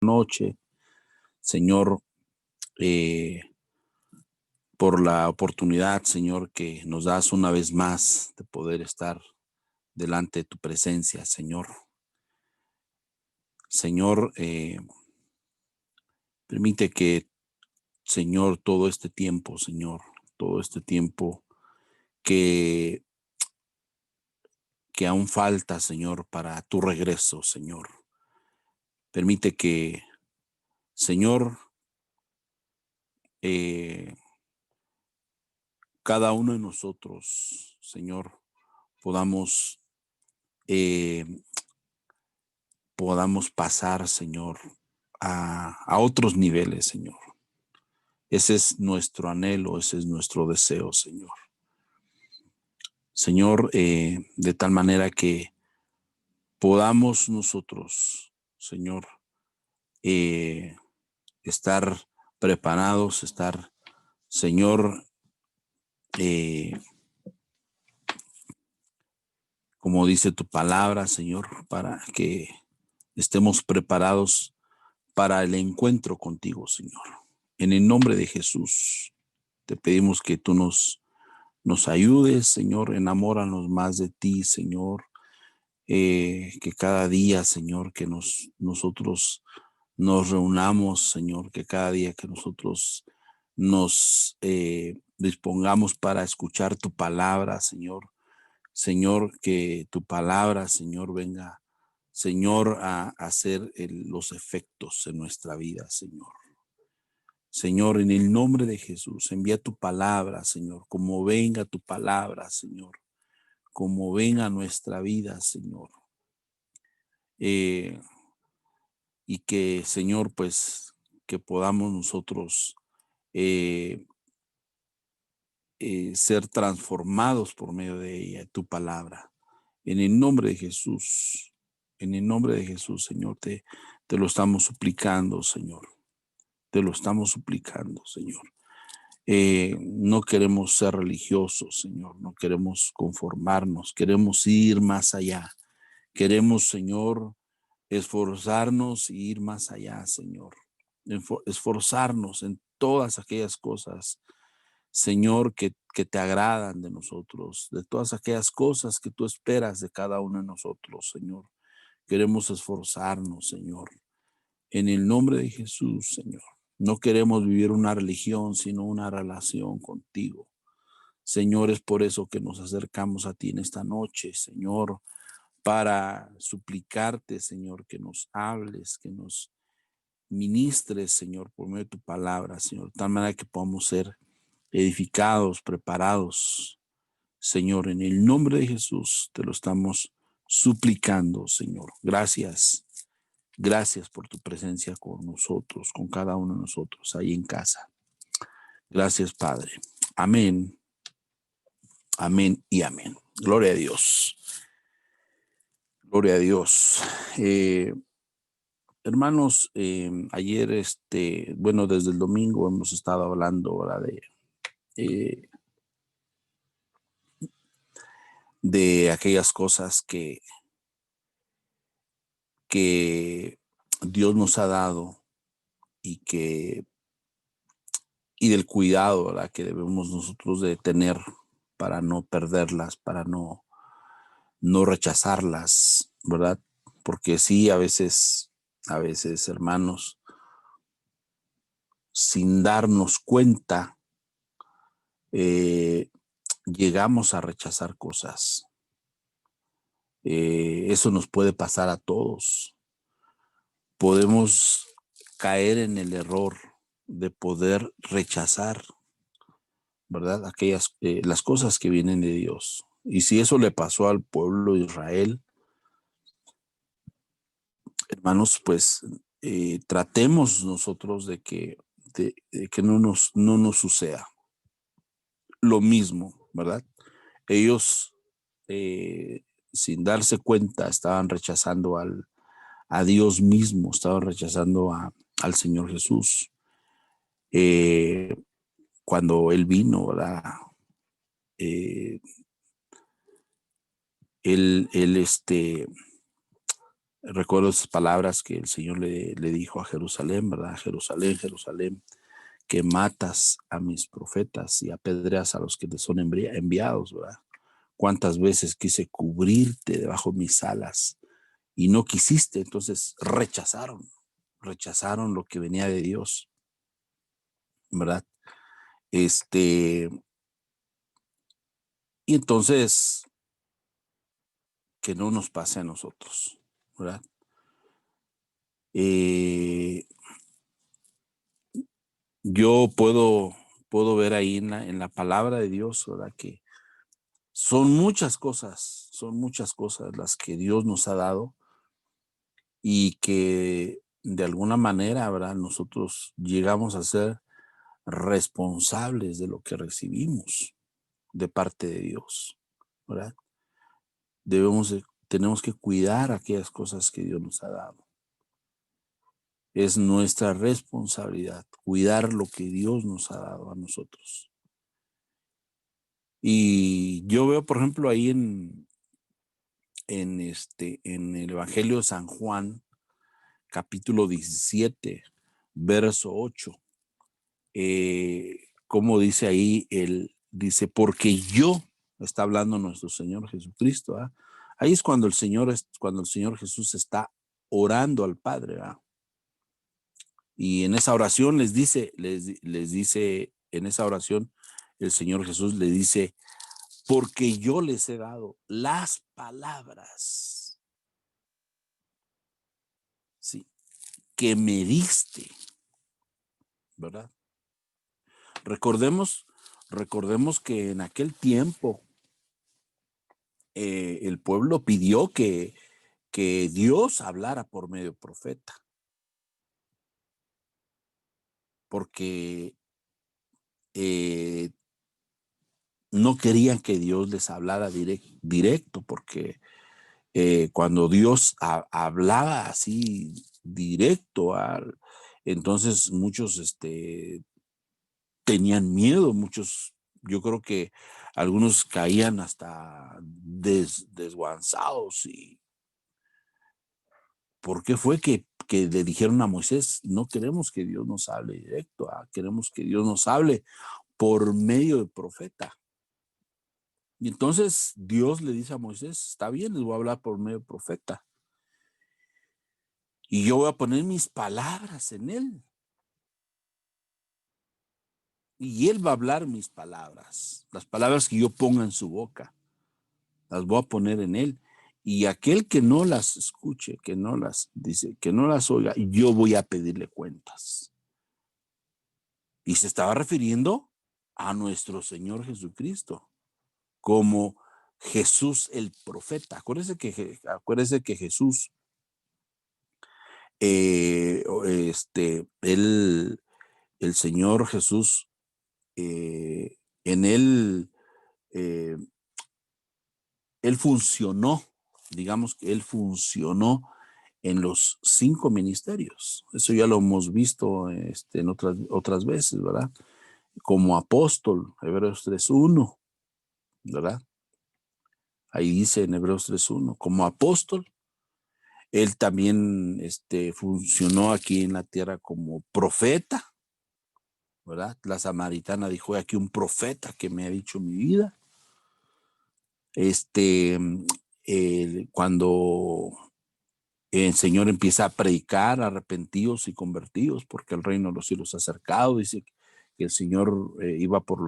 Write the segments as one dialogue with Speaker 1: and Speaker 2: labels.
Speaker 1: noche, Señor, por la oportunidad, Señor, que nos das una vez más de poder estar delante de tu presencia, Señor. Señor, permite que, Señor, todo este tiempo, Señor, todo este tiempo que, que aún falta, Señor, para tu regreso, Señor. Permite que, Señor, eh, cada uno de nosotros, Señor, podamos, eh, podamos pasar, Señor, a otros niveles, Señor. Ese es nuestro anhelo, ese es nuestro deseo, Señor. Señor, de tal manera que podamos nosotros, Señor, estar preparados, estar, Señor, como dice tu palabra, Señor, para que estemos preparados para el encuentro contigo, Señor. En el nombre de Jesús, te pedimos que tú nos ayudes, Señor, enamóranos más de ti, Señor, que cada día, Señor, que nosotros nos reunamos, Señor, que cada día que nosotros nos dispongamos para escuchar tu palabra, Señor. Señor, que tu palabra, Señor, venga, Señor, a hacer los efectos en nuestra vida, Señor. Señor, en el nombre de Jesús, envía tu palabra, Señor, como venga tu palabra, Señor, como venga nuestra vida, Señor. Y que, Señor, pues, que podamos nosotros ser transformados por medio de ella, tu palabra. En el nombre de Jesús, en el nombre de Jesús, Señor, te lo estamos suplicando, Señor. Te lo estamos suplicando, Señor. No queremos ser religiosos, Señor. No queremos conformarnos. Queremos ir más allá. Queremos, Señor, esforzarnos y ir más allá, Señor. Esforzarnos en todas aquellas cosas, Señor, que te agradan de nosotros, de todas aquellas cosas que tú esperas de cada uno de nosotros, Señor. Queremos esforzarnos, Señor, en el nombre de Jesús, Señor. No queremos vivir una religión, sino una relación contigo. Señor, es por eso que nos acercamos a ti en esta noche, Señor, para suplicarte, Señor, que nos hables, que nos ministres, Señor, por medio de tu palabra, Señor, de tal manera que podamos ser edificados, preparados, Señor, en el nombre de Jesús te lo estamos suplicando, Señor. Gracias. Gracias por tu presencia con nosotros, con cada uno de nosotros ahí en casa. Gracias, Padre. Amén. Amén y amén. Gloria a Dios. Gloria a Dios. Hermanos, ayer, bueno, desde el domingo hemos estado hablando ahora de aquellas cosas que Dios nos ha dado y del cuidado, ¿verdad?, que debemos nosotros de tener para no perderlas, para no rechazarlas, ¿verdad? Porque sí, a veces, hermanos, sin darnos cuenta, llegamos a rechazar cosas. Eso nos puede pasar a todos. Podemos caer en el error de poder rechazar, ¿verdad?, las cosas que vienen de Dios. Y si eso le pasó al pueblo de Israel, hermanos, pues tratemos nosotros de que no nos suceda lo mismo, ¿verdad? Ellos, sin darse cuenta, estaban rechazando a Dios mismo, estaban rechazando al Señor Jesús. Cuando Él vino, ¿verdad? Él Recuerdo esas palabras que el Señor le dijo a Jerusalén, ¿verdad? Jerusalén, Jerusalén, que matas a mis profetas y apedreas a los que te son enviados, ¿verdad? Cuántas veces quise cubrirte debajo de mis alas y no quisiste, entonces rechazaron lo que venía de Dios, ¿verdad? Y entonces, que no nos pase a nosotros, ¿verdad? Yo puedo ver ahí en la palabra de Dios, ¿verdad? Que son muchas cosas las que Dios nos ha dado y que de alguna manera, ¿verdad? Nosotros llegamos a ser responsables de lo que recibimos de parte de Dios, ¿verdad? Tenemos que cuidar aquellas cosas que Dios nos ha dado. Es nuestra responsabilidad cuidar lo que Dios nos ha dado a nosotros. Y yo veo, por ejemplo, ahí en el Evangelio de San Juan, capítulo 17, verso 8, como dice ahí, dice, porque yo, está hablando nuestro Señor Jesucristo, ¿eh? Ahí es cuando el Señor Jesús está orando al Padre, ¿verdad? Y en esa oración les dice, en esa oración, el Señor Jesús le dice, porque yo les he dado las palabras, ¿sí?, que me diste, ¿verdad? Recordemos que en aquel tiempo el pueblo pidió que Dios hablara por medio de profeta, porque no querían que Dios les hablara directo, porque cuando Dios hablaba así directo, entonces muchos tenían miedo, yo creo que algunos caían hasta desguanzados. ¿Y por qué fue que le dijeron a Moisés, no queremos que Dios nos hable directo, queremos que Dios nos hable por medio del profeta? Y entonces Dios le dice a Moisés, está bien, les voy a hablar por medio del profeta. Y yo voy a poner mis palabras en él. Y él va a hablar mis palabras, las palabras que yo ponga en su boca, las voy a poner en él. Y aquel que no las escuche, que no las oiga, yo voy a pedirle cuentas. Y se estaba refiriendo a nuestro Señor Jesucristo, como Jesús el profeta. Acuérdese que Jesús, el Señor Jesús, en él funcionó, digamos que él funcionó en los 5 ministerios. Eso ya lo hemos visto en otras veces, ¿verdad? Como apóstol, Hebreos 3:1, ¿verdad? Ahí dice en Hebreos 3:1, como apóstol, él también funcionó aquí en la tierra como profeta, ¿verdad? La samaritana dijo, aquí un profeta que me ha dicho mi vida. Cuando el Señor empieza a predicar, arrepentidos y convertidos, porque el reino de los cielos ha acercado, dice que el Señor iba por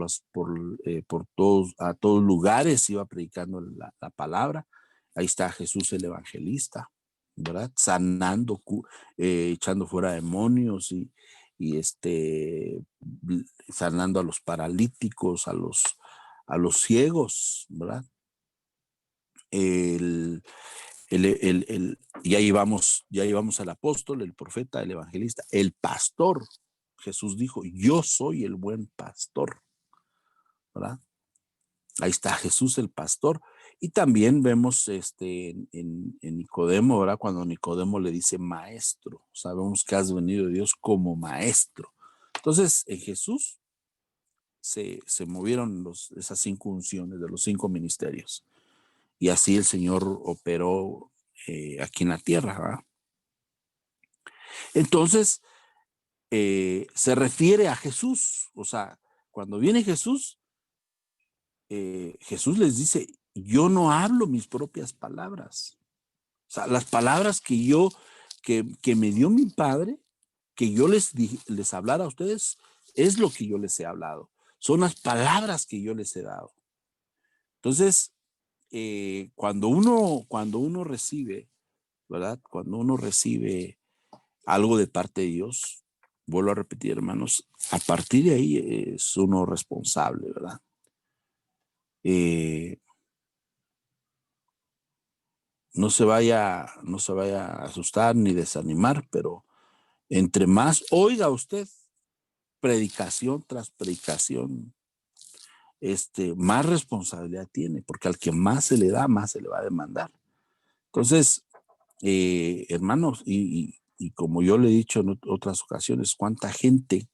Speaker 1: todos lugares, iba predicando la palabra. Ahí está Jesús el evangelista, ¿verdad? Sanando, echando fuera demonios y sanando a los paralíticos, a los ciegos, ¿verdad? Ya llevamos al apóstol, el profeta, el evangelista, el pastor. Jesús dijo, yo soy el buen pastor, ¿verdad? Ahí está Jesús el pastor. Y también vemos en Nicodemo, ¿verdad? Cuando Nicodemo le dice maestro, sabemos que has venido de Dios como maestro. Entonces, en Jesús se movieron esas 5 unciones de los 5 ministerios. Y así el Señor operó aquí en la tierra, ¿verdad? Entonces, se refiere a Jesús. O sea, cuando viene Jesús, Jesús les dice, yo no hablo mis propias palabras. O sea, las palabras que me dio mi Padre, que yo les hablara a ustedes, es lo que yo les he hablado. Son las palabras que yo les he dado. Entonces, cuando uno recibe, ¿verdad? Cuando uno recibe algo de parte de Dios, vuelvo a repetir, hermanos, a partir de ahí es uno responsable, ¿verdad? No se vaya a asustar ni desanimar, pero entre más oiga usted predicación tras predicación, más responsabilidad tiene, porque al que más se le da, más se le va a demandar. Entonces, hermanos, y como yo le he dicho en otras ocasiones, cuánta gente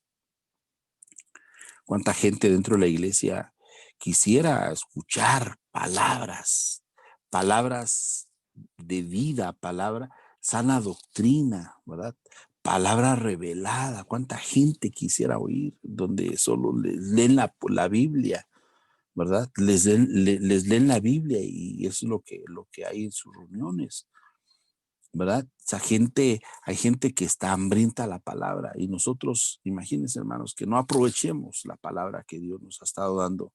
Speaker 1: dentro de la iglesia quisiera escuchar palabras de vida, sana doctrina, ¿verdad? Palabra revelada. Cuánta gente quisiera oír donde solo les leen la Biblia, ¿verdad? Les leen la Biblia y eso es lo que hay en sus reuniones, ¿verdad? O sea, hay gente que está hambrienta a la palabra y nosotros, imagínense, hermanos, que no aprovechemos la palabra que Dios nos ha estado dando.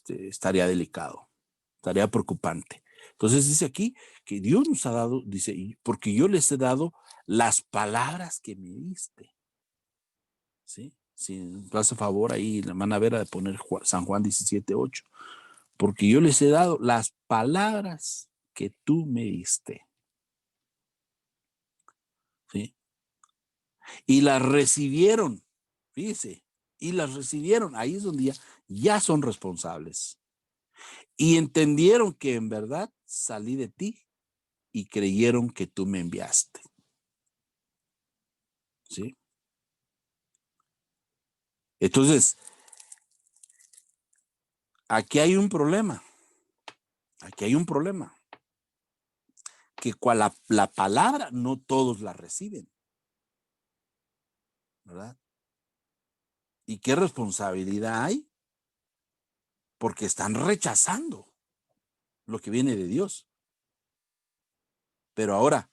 Speaker 1: Estaría delicado, estaría preocupante. Entonces dice aquí que Dios nos ha dado, dice, porque yo les he dado las palabras que me diste. ¿Sí? Si me hace favor ahí, la hermana Vera, de poner San Juan 17:8. Porque yo les he dado las palabras que tú me diste. ¿Sí? Y las recibieron, fíjese, y las recibieron. Ahí es donde ya son responsables. Y entendieron que en verdad salí de ti y creyeron que tú me enviaste. ¿Sí? Entonces, aquí hay un problema. Aquí hay un problema. Que la palabra no todos la reciben. ¿Verdad? ¿Y qué responsabilidad hay? Porque están rechazando lo que viene de Dios. Pero ahora,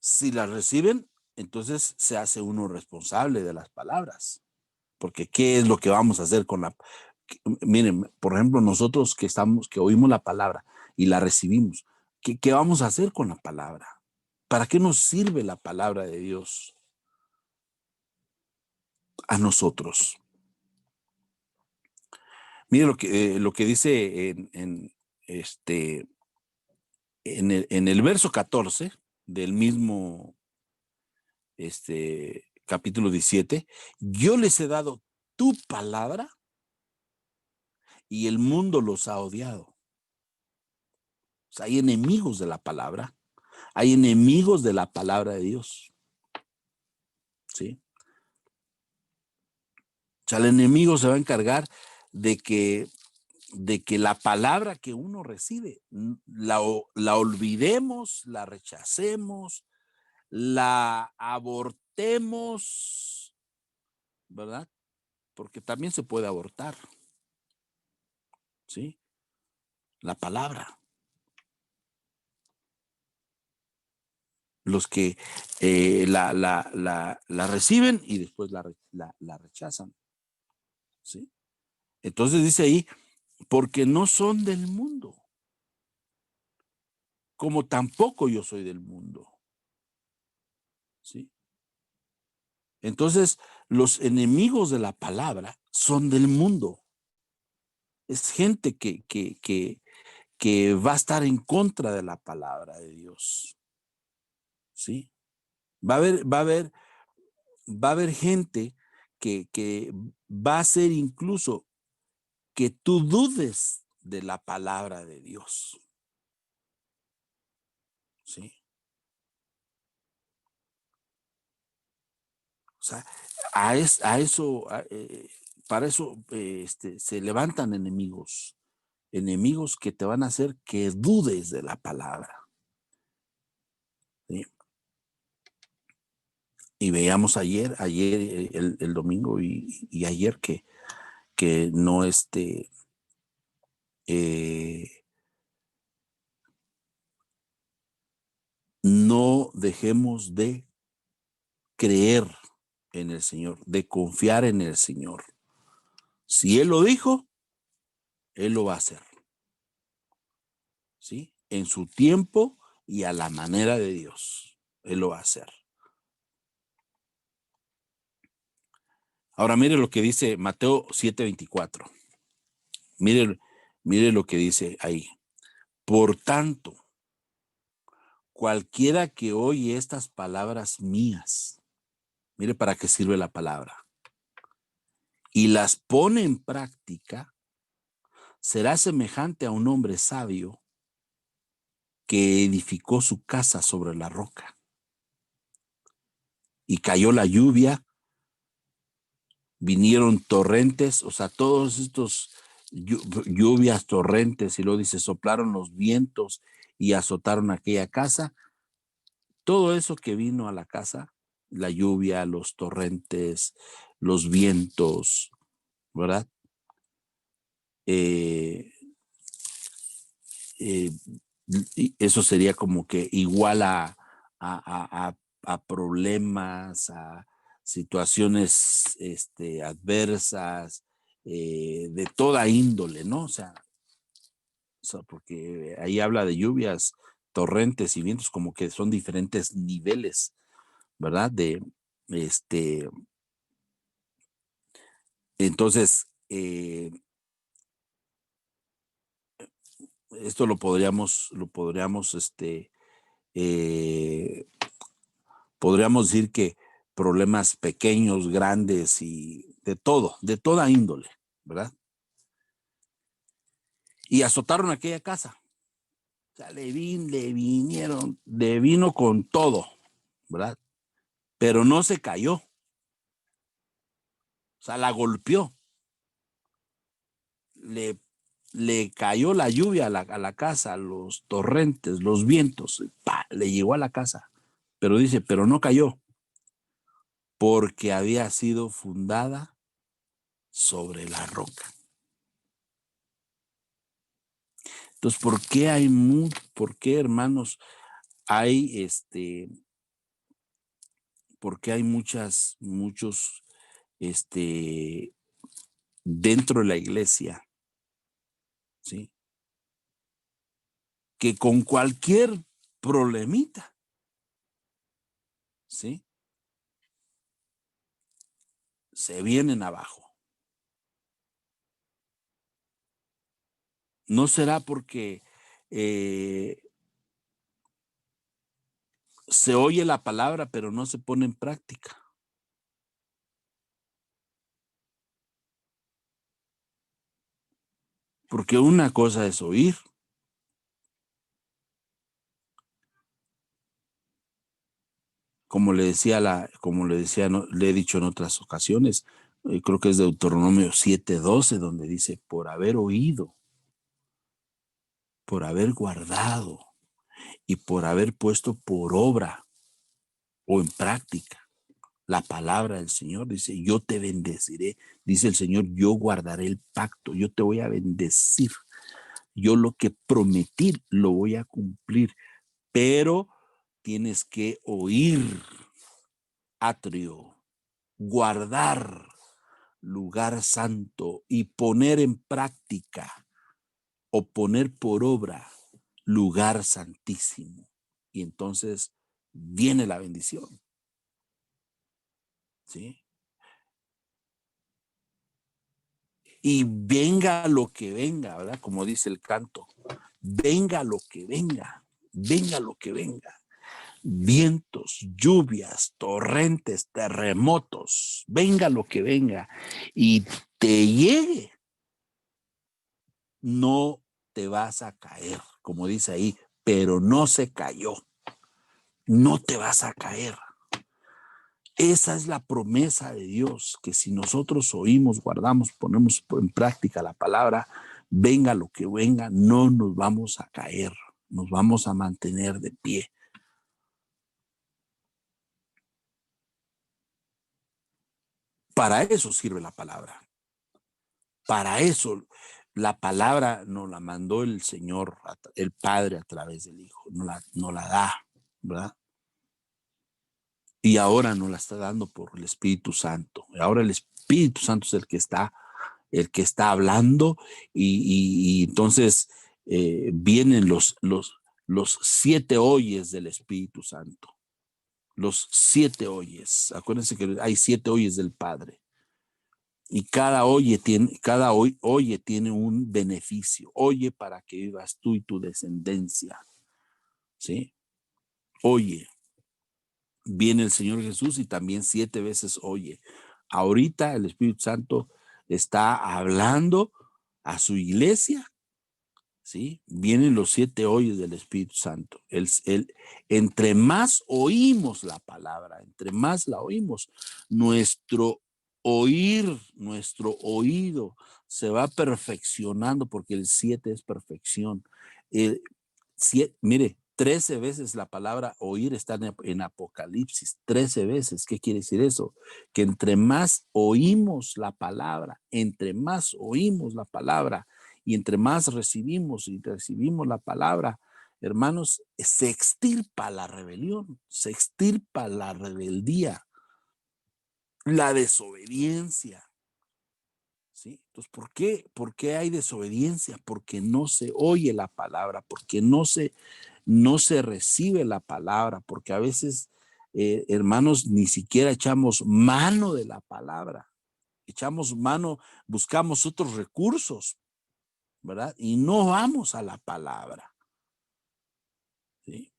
Speaker 1: si las reciben, entonces se hace uno responsable de las palabras. Porque ¿qué es lo que vamos a hacer con miren, por ejemplo, nosotros que oímos la palabra y la recibimos, ¿qué vamos a hacer con la palabra? ¿Para qué nos sirve la palabra de Dios a nosotros? Mire lo que dice en el verso 14 del mismo capítulo 17, yo les he dado tu palabra y el mundo los ha odiado. O sea, hay enemigos de la palabra, hay enemigos de la palabra de Dios. ¿Sí? O sea, el enemigo se va a encargar de que la palabra que uno recibe la olvidemos, la rechacemos, la abortemos, ¿verdad? Porque también se puede abortar, ¿sí? La palabra. Los que la reciben y después la rechazan, ¿sí? Entonces dice ahí, porque no son del mundo, como tampoco yo soy del mundo, ¿sí? Entonces, los enemigos de la palabra son del mundo. Es gente que va a estar en contra de la palabra de Dios, ¿sí? Va a haber gente que va a hacer incluso que tú dudes de la palabra de Dios, ¿sí? O sea, a eso para eso se levantan enemigos que te van a hacer que dudes de la palabra. ¿Sí? Y veíamos ayer el domingo y ayer que no no dejemos de creer en el Señor, de confiar en el Señor. Si Él lo dijo, Él lo va a hacer. ¿Sí? En su tiempo y a la manera de Dios. Él lo va a hacer. Ahora mire lo que dice Mateo 7:24. Mire lo que dice ahí. Por tanto, cualquiera que oye estas palabras mías, mire para qué sirve la palabra, y las pone en práctica, será semejante a un hombre sabio que edificó su casa sobre la roca. Y cayó la lluvia, vinieron torrentes, o sea, todos estos lluvias, torrentes, y luego dice, soplaron los vientos y azotaron aquella casa. Todo eso que vino a la casa, la lluvia, los torrentes, los vientos, ¿verdad? Eso sería como que igual a problemas, a situaciones adversas, de toda índole, ¿no? O sea, porque ahí habla de lluvias, torrentes y vientos, como que son diferentes niveles, ¿verdad? Entonces, esto podríamos decir que problemas pequeños, grandes y de toda índole, ¿verdad? Y azotaron aquella casa. O sea, le vino con todo, ¿verdad? Pero no se cayó. O sea, la golpeó. Le cayó la lluvia a la casa, los torrentes, los vientos, le llegó a la casa. Pero dice, pero no cayó, porque había sido fundada sobre la roca. Entonces, ¿por qué, hermanos, hay porque hay muchos, dentro de la iglesia, ¿sí? Que con cualquier problemita, ¿sí? Se vienen abajo. ¿No será porque se oye la palabra, pero no se pone en práctica? Porque una cosa es oír. Como le decía, no, le he dicho en otras ocasiones, creo que es Deuteronomio 7:12, donde dice, por haber oído, por haber guardado y por haber puesto por obra o en práctica la palabra del Señor, dice, yo te bendeciré, dice el Señor, yo guardaré el pacto, yo te voy a bendecir, yo lo que prometí lo voy a cumplir, pero tienes que oír, atrio, guardar lugar santo y poner en práctica o poner por obra lugar santísimo. Y entonces viene la bendición. ¿Sí? Y venga lo que venga, ¿verdad? Como dice el canto, venga lo que venga, venga lo que venga. Vientos, lluvias, torrentes, terremotos, venga lo que venga y te llegue, no te vas a caer, como dice ahí, pero no se cayó, no te vas a caer. Esa es la promesa de Dios, que si nosotros oímos, guardamos, ponemos en práctica la palabra, venga lo que venga, no nos vamos a caer, nos vamos a mantener de pie. Para eso sirve la palabra. Para eso la palabra nos la mandó el Señor, el Padre a través del Hijo, nos la da, ¿verdad? Y ahora nos la está dando por el Espíritu Santo. Ahora el Espíritu Santo es el que está hablando y entonces vienen los 7 oyes del Espíritu Santo. Los 7 oyes. Acuérdense que hay 7 oyes del Padre. Y cada oye tiene un beneficio. Oye para que vivas tú y tu descendencia. ¿Sí? Oye. Viene el Señor Jesús y también 7 veces oye. Ahorita el Espíritu Santo está hablando a su iglesia, ¿sí? Vienen los 7 oyes del Espíritu Santo. Entre más oímos la palabra, entre más la oímos, nuestro oído se va perfeccionando, porque el 7 es perfección. Mire, 13 veces la palabra oír está en Apocalipsis, 13 veces. ¿Qué quiere decir eso? Que entre más oímos la palabra y entre más recibimos la palabra, hermanos, se extirpa la rebelión, se extirpa la rebeldía, la desobediencia. ¿Sí? Entonces, ¿por qué hay desobediencia? Porque no se oye la palabra, porque no se recibe la palabra, porque a veces, hermanos, ni siquiera echamos mano de la palabra. Echamos mano, buscamos otros recursos, ¿verdad? Y no vamos a la palabra. ¿Sí?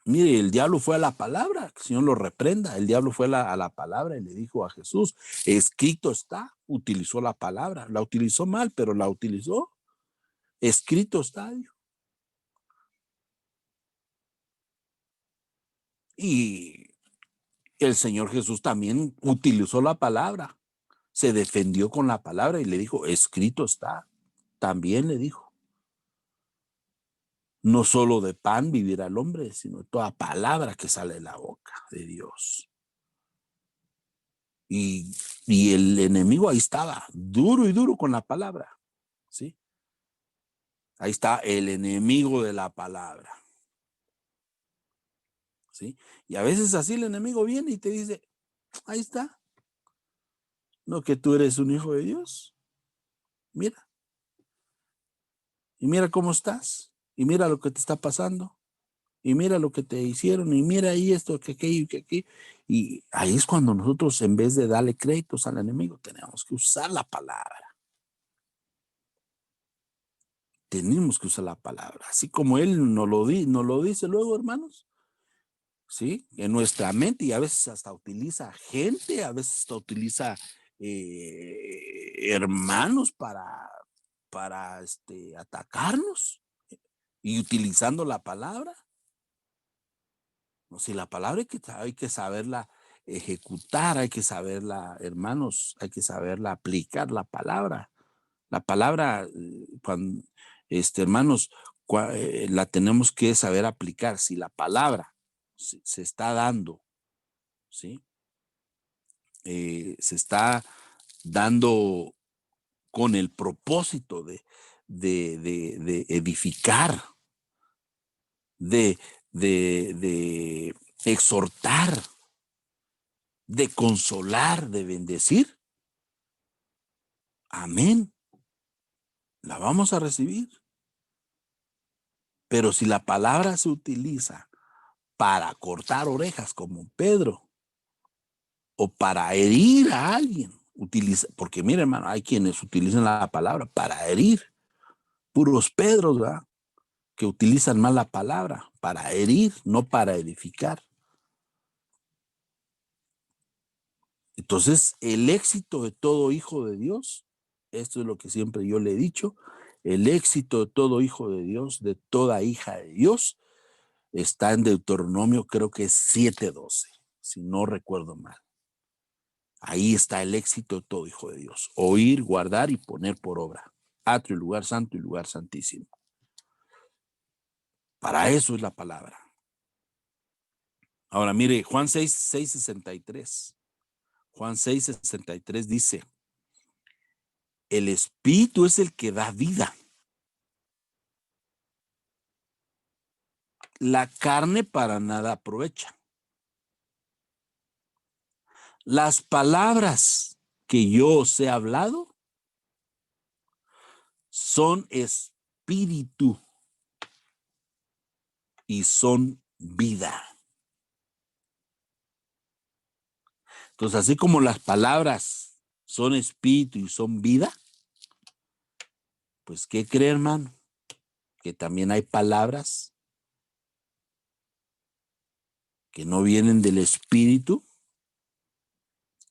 Speaker 1: Mire, el diablo fue a la palabra, que el Señor lo reprenda. El diablo fue a la palabra y le dijo a Jesús, escrito está, utilizó la palabra, la utilizó mal, pero la utilizó. Escrito está, dijo. Y el Señor Jesús también utilizó la palabra, se defendió con la palabra y le dijo, escrito está. También le dijo, no solo de pan vivirá el hombre, sino de toda palabra que sale de la boca de Dios. Y el enemigo ahí estaba, duro y duro con la palabra, ¿sí? Ahí está el enemigo de la palabra, ¿sí? Y a veces así el enemigo viene y te dice, ahí está, no que tú eres un hijo de Dios, mira, y mira cómo estás, y mira lo que te está pasando, y mira lo que te hicieron, y mira ahí esto, que aquello, que aquí. Y ahí es cuando nosotros, en vez de darle créditos al enemigo, tenemos que usar la palabra. Tenemos que usar la palabra, así como él nos lo dice luego, hermanos. ¿Sí? En nuestra mente, y a veces hasta utiliza gente, a veces hasta utiliza hermanos para atacarnos, y utilizando la palabra. No, si la palabra hay que saberla ejecutar, hay que saberla, hermanos, hay que saberla aplicar la palabra. La palabra, cuando, hermanos, la tenemos que saber aplicar. Si la palabra se está dando, ¿sí? Se está dando con el propósito de edificar, de exhortar, de consolar, de bendecir. Amén. La vamos a recibir. Pero si la palabra se utiliza para cortar orejas como Pedro, o para herir a alguien, porque mire, hermano, hay quienes utilizan la palabra para herir, puros Pedros, ¿verdad? Que utilizan mal la palabra para herir, no para edificar. Entonces, el éxito de todo hijo de Dios, esto es lo que siempre yo le he dicho, el éxito de todo hijo de Dios, de toda hija de Dios, está en Deuteronomio, creo que es 7:12. si no recuerdo mal. Ahí está el éxito de todo hijo de Dios. Oír, guardar y poner por obra. Atrio, lugar santo y lugar santísimo. Para eso es la palabra. Ahora mire, Juan 6:63. Juan 6:63 dice, el Espíritu es el que da vida. La carne para nada aprovecha. Las palabras que yo os he hablado son espíritu y son vida. Entonces, así como las palabras son espíritu y son vida, pues, ¿qué cree, hermano? Que también hay palabras que no vienen del espíritu,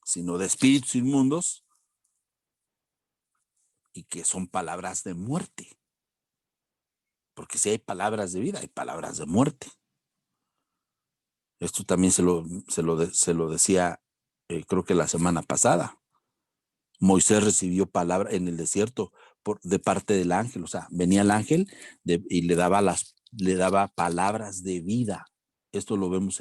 Speaker 1: sino de espíritus inmundos, y que son palabras de muerte. Porque si hay palabras de vida, hay palabras de muerte. Esto también se lo decía, creo que la semana pasada. Moisés recibió palabra en el desierto de parte del ángel, o sea, venía el ángel y le daba palabras de vida. Esto lo vemos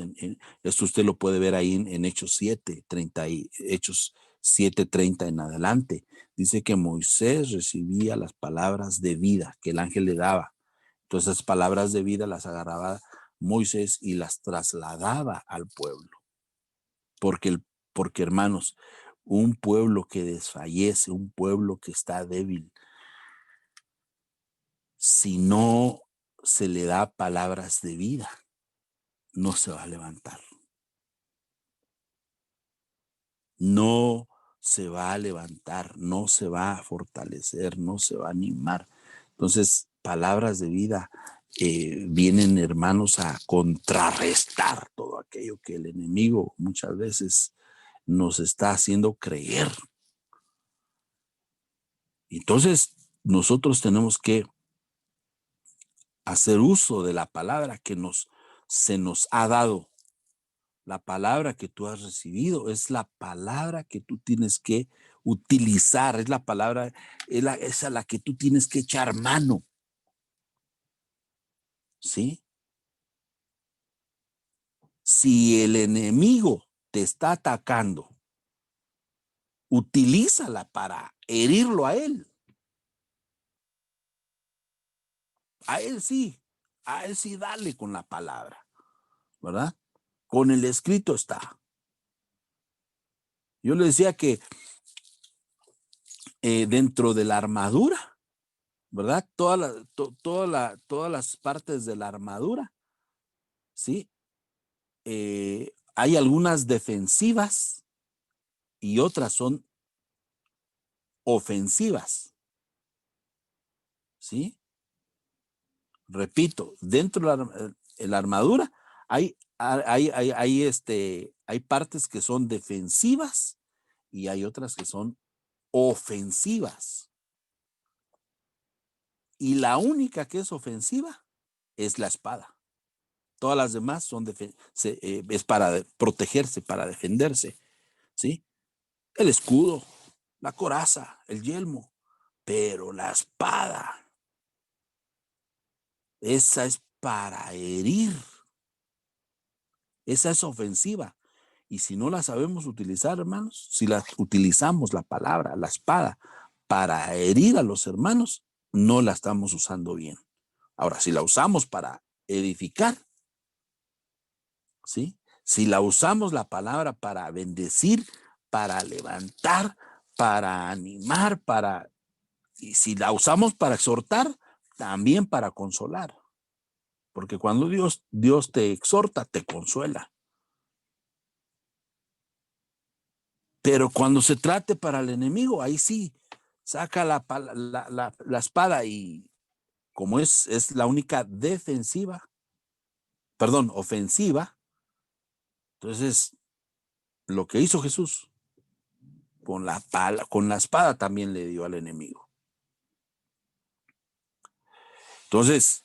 Speaker 1: esto usted lo puede ver ahí en Hechos 7:30 y Hechos 7:30 en adelante. Dice que Moisés recibía las palabras de vida que el ángel le daba. Entonces, esas palabras de vida las agarraba Moisés y las trasladaba al pueblo. Porque, hermanos, un pueblo que desfallece, un pueblo que está débil, si no se le da palabras de vida, no se va a levantar. No se va a levantar, no se va a fortalecer, no se va a animar. Entonces, palabras de vida vienen, hermanos, a contrarrestar todo aquello que el enemigo muchas veces nos está haciendo creer. Entonces, nosotros tenemos que hacer uso de la palabra que se nos ha dado. La palabra que tú has recibido es la palabra que tú tienes que utilizar, es la palabra, es a la que tú tienes que echar mano. ¿Sí? Si el enemigo te está atacando, utilízala para herirlo a él. A él sí dale con la palabra, ¿verdad? Con el escrito está. Yo le decía que dentro de la armadura, ¿verdad? Todas las partes de la armadura, ¿sí? Hay algunas defensivas y otras son ofensivas, ¿sí? Repito, dentro de la armadura hay partes que son defensivas y hay otras que son ofensivas. Y la única que es ofensiva es la espada. Todas las demás es para protegerse, para defenderse, ¿sí? El escudo, la coraza, el yelmo, pero la espada, esa es para herir, esa es ofensiva. Y si no la sabemos utilizar, hermanos, si utilizamos la palabra, la espada, para herir a los hermanos, no la estamos usando bien. Ahora, si la usamos para edificar, ¿sí? Si la usamos la palabra para bendecir, para levantar, para animar, y si la usamos para exhortar, también para consolar. Porque cuando Dios te exhorta, te consuela. Pero cuando se trate para el enemigo, ahí sí, saca la espada y como es la única ofensiva, entonces lo que hizo Jesús con la espada también le dio al enemigo. Entonces,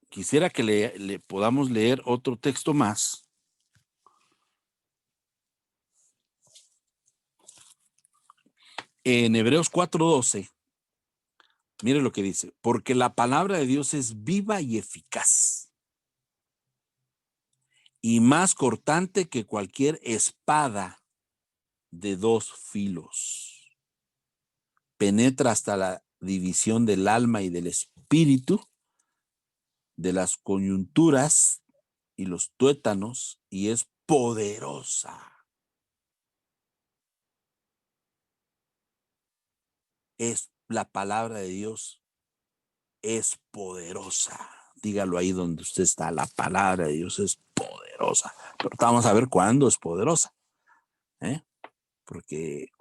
Speaker 1: Quisiera que le podamos leer otro texto más. En Hebreos 4:12, mire lo que dice, porque la palabra de Dios es viva y eficaz y más cortante que cualquier espada de dos filos. Penetra hasta la división del alma y del espíritu, de las coyunturas y los tuétanos, y es poderosa. Es la palabra de Dios, es poderosa. Dígalo ahí donde usted está, la palabra de Dios es poderosa. Pero vamos a ver cuándo es poderosa, ¿eh? Porque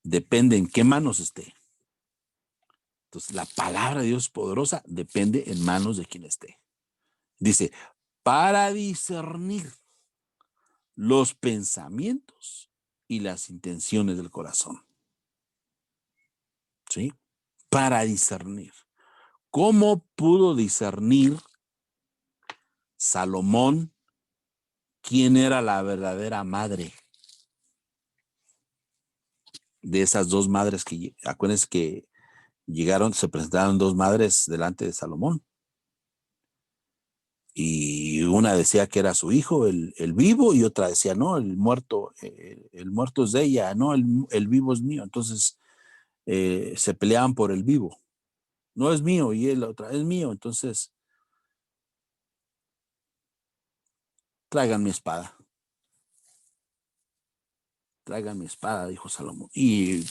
Speaker 1: depende en qué manos esté. Entonces, la palabra de Dios es poderosa, depende en manos de quien esté. Dice, para discernir los pensamientos y las intenciones del corazón. ¿Sí? Para discernir. ¿Cómo pudo discernir Salomón quién era la verdadera madre de esas dos madres que, acuérdense que llegaron, se presentaron dos madres delante de Salomón? Y una decía que era su hijo, el vivo, y otra decía, no, el muerto es de ella, no, el vivo es mío. Entonces se peleaban por el vivo. No es mío, y él otra, es mío. Entonces, traigan mi espada. Traigan mi espada, dijo Salomón. Y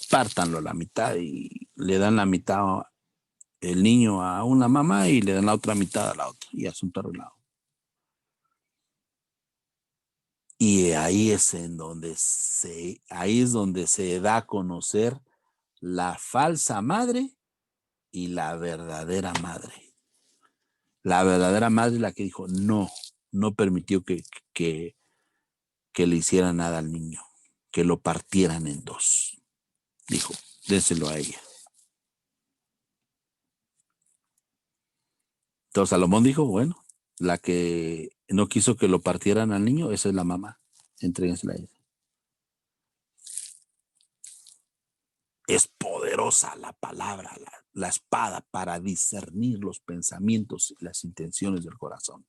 Speaker 1: pártanlo a la mitad y le dan la mitad el niño a una mamá y le dan la otra mitad a la otra. Y asunto arreglado. Y ahí es donde se da a conocer la falsa madre y la verdadera madre. La verdadera madre es la que dijo, no permitió que le hicieran nada al niño, que lo partieran en dos. Dijo, déselo a ella. Entonces Salomón dijo, bueno, la que no quiso que lo partieran al niño, esa es la mamá, entréguensela a ella. Es poderosa la palabra, la espada para discernir los pensamientos y las intenciones del corazón.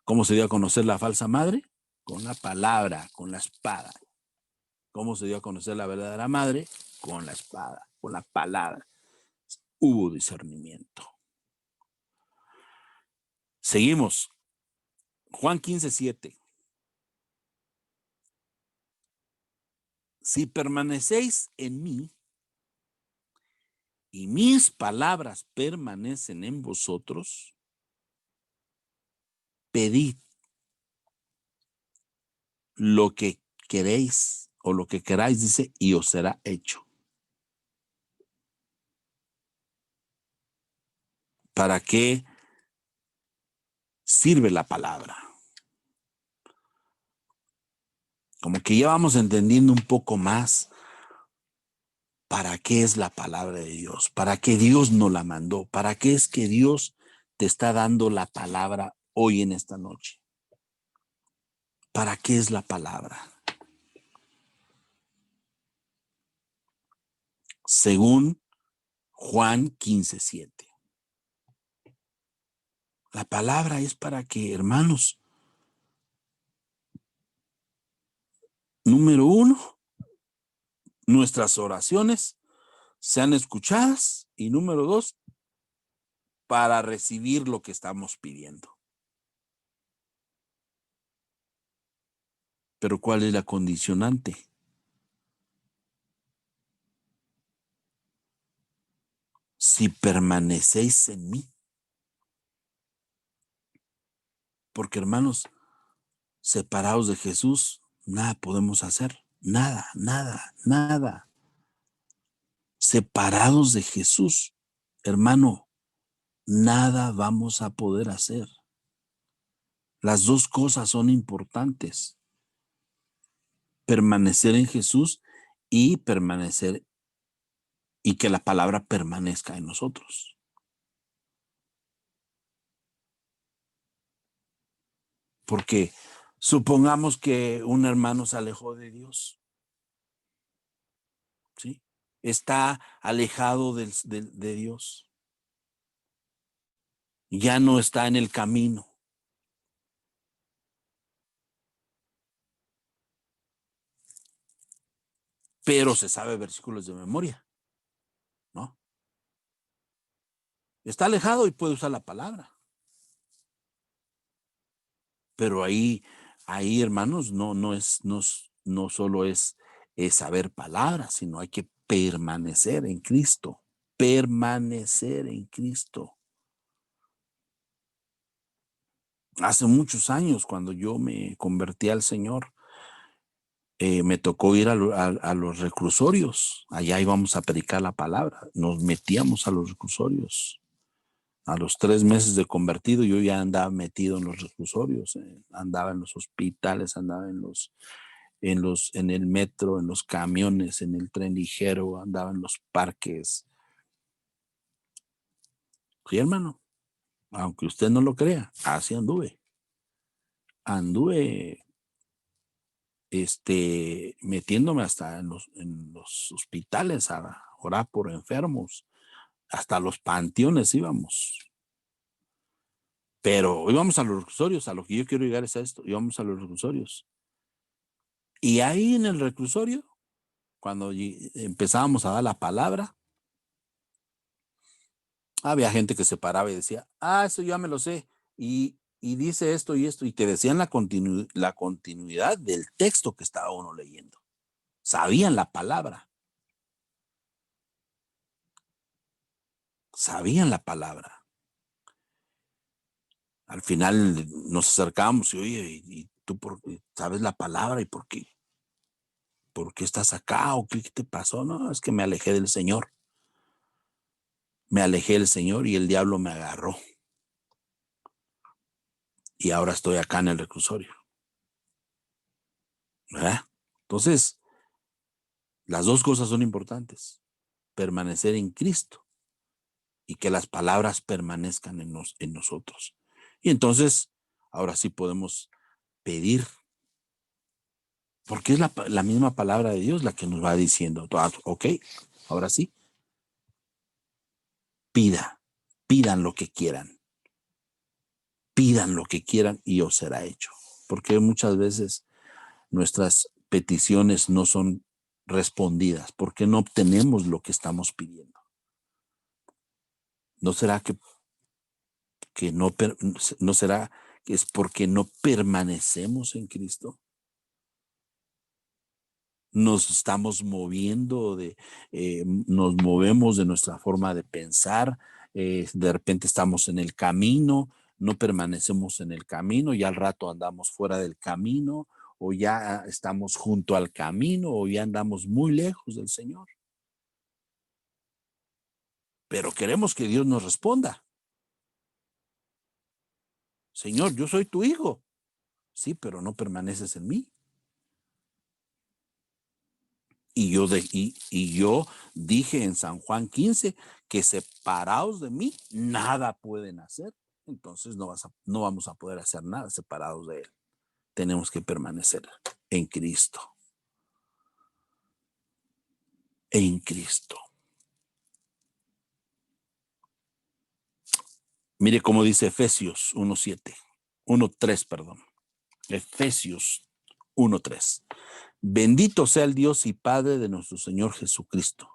Speaker 1: ¿Cómo se dio a conocer la falsa madre? Con la palabra, con la espada. ¿Cómo se dio a conocer la verdadera madre? Con la espada, con la palabra. Hubo discernimiento. Seguimos. Juan 15:7. Si permanecéis en mí y mis palabras permanecen en vosotros, pedid lo que queréis o lo que queráis, dice, y os será hecho. ¿Para qué sirve la palabra? Como que ya vamos entendiendo un poco más para qué es la palabra de Dios, para qué Dios nos la mandó, para qué es que Dios te está dando la palabra hoy en esta noche. ¿Para qué es la palabra? Según Juan 15:7. La palabra es para que, hermanos, número uno, nuestras oraciones sean escuchadas, y número dos, para recibir lo que estamos pidiendo. Pero ¿cuál es la condicionante? Si permanecéis en mí. Porque, hermanos, separados de Jesús, nada podemos hacer. Nada, nada, nada. Separados de Jesús, hermano, nada vamos a poder hacer. Las dos cosas son importantes. Permanecer en Jesús y permanecer y que la palabra permanezca en nosotros. Porque supongamos que un hermano se alejó de Dios, ¿sí? Está alejado de Dios. Ya no está en el camino. Pero se sabe versículos de memoria, ¿no? Está alejado y puede usar la palabra. Pero ahí, hermanos, no solo es saber palabras, sino hay que permanecer en Cristo. Permanecer en Cristo. Hace muchos años, cuando yo me convertí al Señor, me tocó ir a los reclusorios. Allá íbamos a predicar la palabra. Nos metíamos a los reclusorios. A los 3 meses de convertido, yo ya andaba metido en los reclusorios, andaba en los hospitales, andaba en el metro, en los camiones, en el tren ligero, andaba en los parques. Sí, hermano, aunque usted no lo crea, así anduve. Anduve metiéndome hasta en los hospitales a orar por enfermos, hasta los panteones íbamos. Pero íbamos a los reclusorios, a lo que yo quiero llegar es a esto, íbamos a los reclusorios. Y ahí en el reclusorio, cuando empezábamos a dar la palabra, había gente que se paraba y decía, eso ya me lo sé, y dice esto y esto, y te decían la continuidad del texto que estaba uno leyendo. Sabían la palabra. Sabían la palabra. Al final nos acercamos y, oye, ¿y tú sabes la palabra y por qué? ¿Por qué estás acá? ¿O qué te pasó? No, es que me alejé del Señor. Me alejé del Señor y el diablo me agarró. Y ahora estoy acá en el reclusorio. ¿Verdad? Entonces, las dos cosas son importantes. Permanecer en Cristo y que las palabras permanezcan en nosotros. Y entonces, ahora sí podemos pedir, porque es la misma palabra de Dios la que nos va diciendo, ok, ahora sí, pidan lo que quieran, pidan lo que quieran y os será hecho. Porque muchas veces nuestras peticiones no son respondidas, porque no obtenemos lo que estamos pidiendo. ¿No será que no será que es porque no permanecemos en Cristo? Nos estamos moviendo nos movemos de nuestra forma de pensar, de repente estamos en el camino, no permanecemos en el camino y al rato andamos fuera del camino o ya estamos junto al camino o ya andamos muy lejos del Señor. Pero queremos que Dios nos responda. Señor, yo soy tu hijo. Sí, pero no permaneces en mí. Y yo dije en San Juan 15 que separados de mí, nada pueden hacer. Entonces no vamos a poder hacer nada separados de Él. Tenemos que permanecer en Cristo. En Cristo. Mire cómo dice Efesios 1:7. 1:3, perdón. Efesios 1:3. Bendito sea el Dios y Padre de nuestro Señor Jesucristo,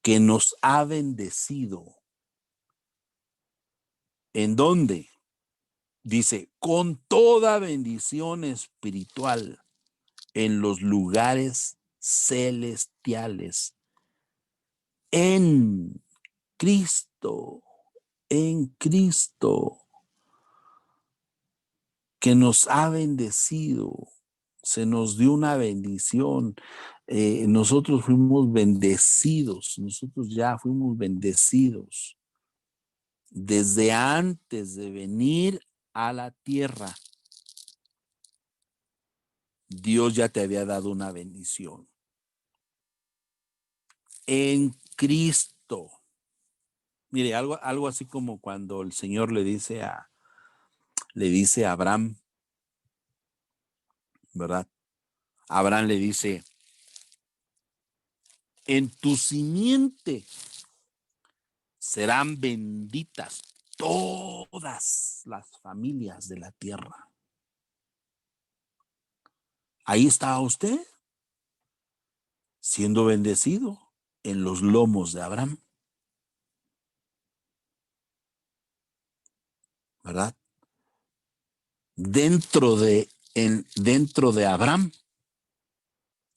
Speaker 1: que nos ha bendecido. ¿En dónde? Dice, con toda bendición espiritual en los lugares celestiales, en Cristo, que nos ha bendecido, se nos dio una bendición. Nosotros fuimos bendecidos, nosotros ya fuimos bendecidos desde antes de venir a la tierra. Dios ya te había dado una bendición. En Cristo. Mire, algo así como cuando el Señor le dice a Abraham, ¿verdad? Abraham le dice, en tu simiente serán benditas todas las familias de la tierra. Ahí está usted, siendo bendecido en los lomos de Abraham, ¿verdad? Dentro de Abraham,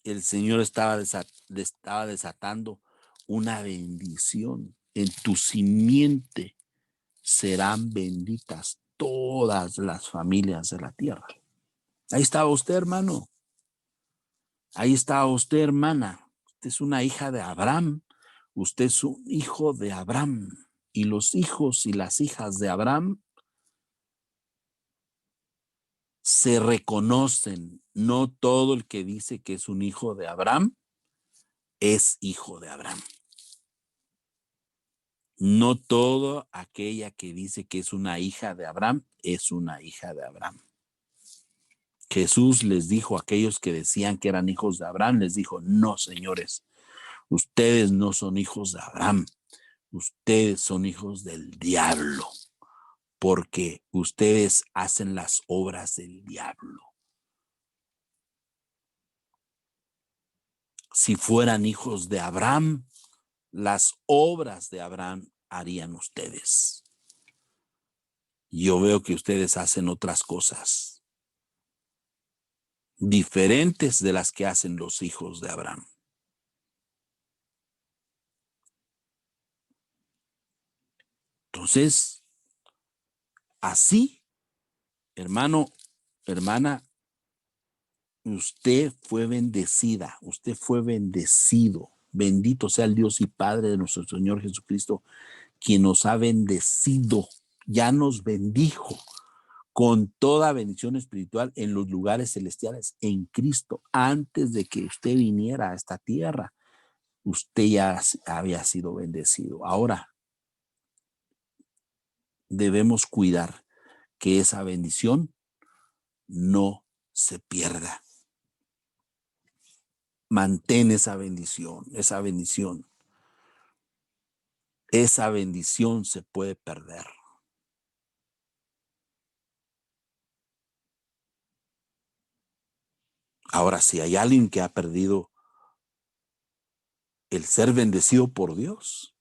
Speaker 1: el Señor estaba desatando una bendición. En tu simiente serán benditas todas las familias de la tierra. Ahí estaba usted, hermano. Ahí estaba usted, hermana. Usted es una hija de Abraham. Usted es un hijo de Abraham. Y los hijos y las hijas de Abraham se reconocen. No todo el que dice que es un hijo de Abraham es hijo de Abraham. No toda aquella que dice que es una hija de Abraham es una hija de Abraham. Jesús les dijo a aquellos que decían que eran hijos de Abraham, les dijo, no, señores, ustedes no son hijos de Abraham, ustedes son hijos del diablo, porque ustedes hacen las obras del diablo. Si fueran hijos de Abraham, las obras de Abraham harían ustedes. Yo veo que ustedes hacen otras cosas diferentes de las que hacen los hijos de Abraham. Entonces, así, hermano, hermana, usted fue bendecida, usted fue bendecido. Bendito sea el Dios y Padre de nuestro Señor Jesucristo, quien nos ha bendecido, ya nos bendijo con toda bendición espiritual en los lugares celestiales en Cristo. Antes de que usted viniera a esta tierra, usted ya había sido bendecido. Ahora debemos cuidar que esa bendición no se pierda. Mantén esa bendición, esa bendición. Esa bendición se puede perder. Ahora, si hay alguien que ha perdido el ser bendecido por Dios,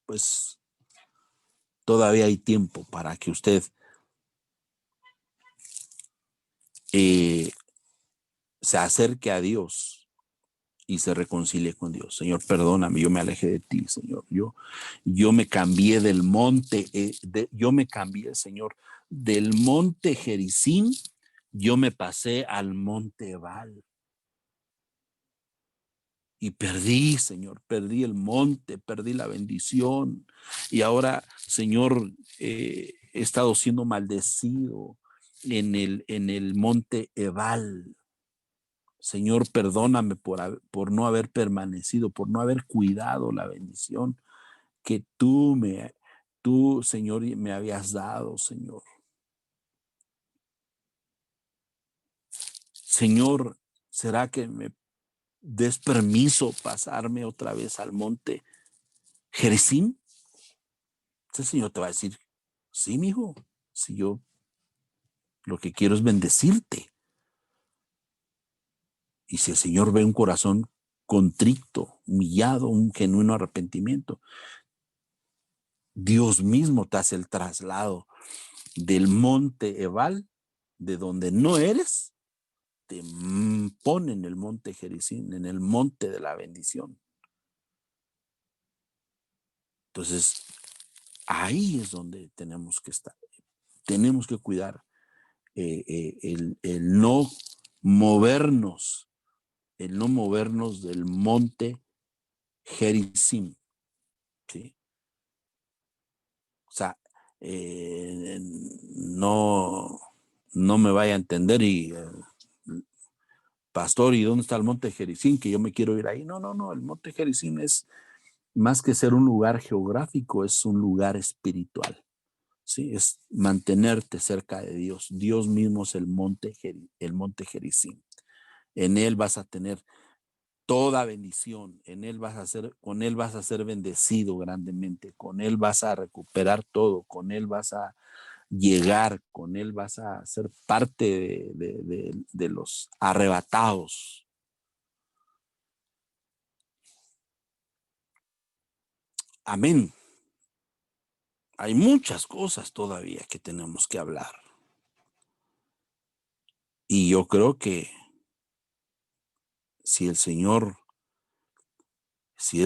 Speaker 1: pues todavía hay tiempo para que usted se acerque a Dios y se reconcilie con Dios. Señor, perdóname, yo me alejé de ti, Señor. Yo me cambié del monte, yo me cambié, Señor, del monte Gerizim, yo me pasé al monte Ebal. Y perdí, Señor, perdí el monte, perdí la bendición. Y ahora, Señor, he estado siendo maldecido en el monte Ebal. Señor, perdóname por no haber permanecido, por no haber cuidado la bendición que tú, Señor, me habías dado, Señor. Señor, ¿será que me des permiso pasarme otra vez al monte Gerizim? El Señor te va a decir, sí, mijo, si yo lo que quiero es bendecirte. Y si el Señor ve un corazón contrito, humillado, un genuino arrepentimiento, Dios mismo te hace el traslado del monte Ebal, de donde no eres, te pone en el monte Gerizim, en el monte de la bendición. Entonces, ahí es donde tenemos que estar. Tenemos que cuidar el no movernos, del monte Gerizim, ¿sí? O sea, no me vaya a entender y pastor, ¿y dónde está el monte Gerizim? Que yo me quiero ir ahí. No, el monte Gerizim es más que ser un lugar geográfico, es un lugar espiritual. Sí, es mantenerte cerca de Dios. Dios mismo es el monte Gerizim. En Él vas a tener toda bendición. Con Él vas a ser bendecido grandemente. Con Él vas a recuperar todo. Con Él vas a llegar. Con Él vas a ser parte de los arrebatados. Amén. Hay muchas cosas todavía que tenemos que hablar. Y yo creo que si es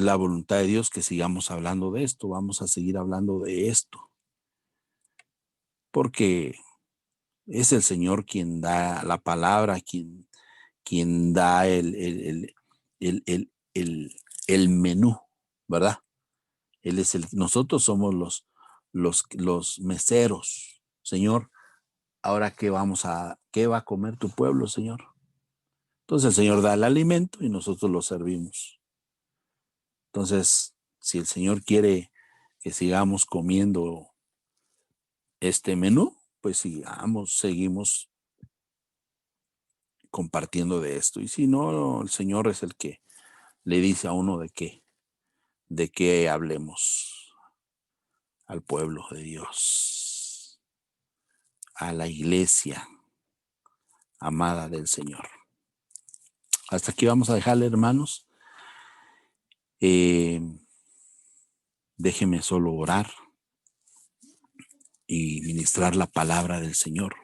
Speaker 1: la voluntad de Dios que sigamos hablando de esto, vamos a seguir hablando de esto. Porque es el Señor quien da la palabra, quien da el menú, ¿verdad? Nosotros somos los meseros. Señor, ahora qué va a comer tu pueblo, Señor. Entonces el Señor da el alimento y nosotros lo servimos. Entonces, si el Señor quiere que sigamos comiendo este menú, pues seguimos compartiendo de esto. Y si no, el Señor es el que le dice a uno de qué hablemos al pueblo de Dios, a la iglesia amada del Señor. Hasta aquí vamos a dejarle, hermanos. Déjeme solo orar y ministrar la palabra del Señor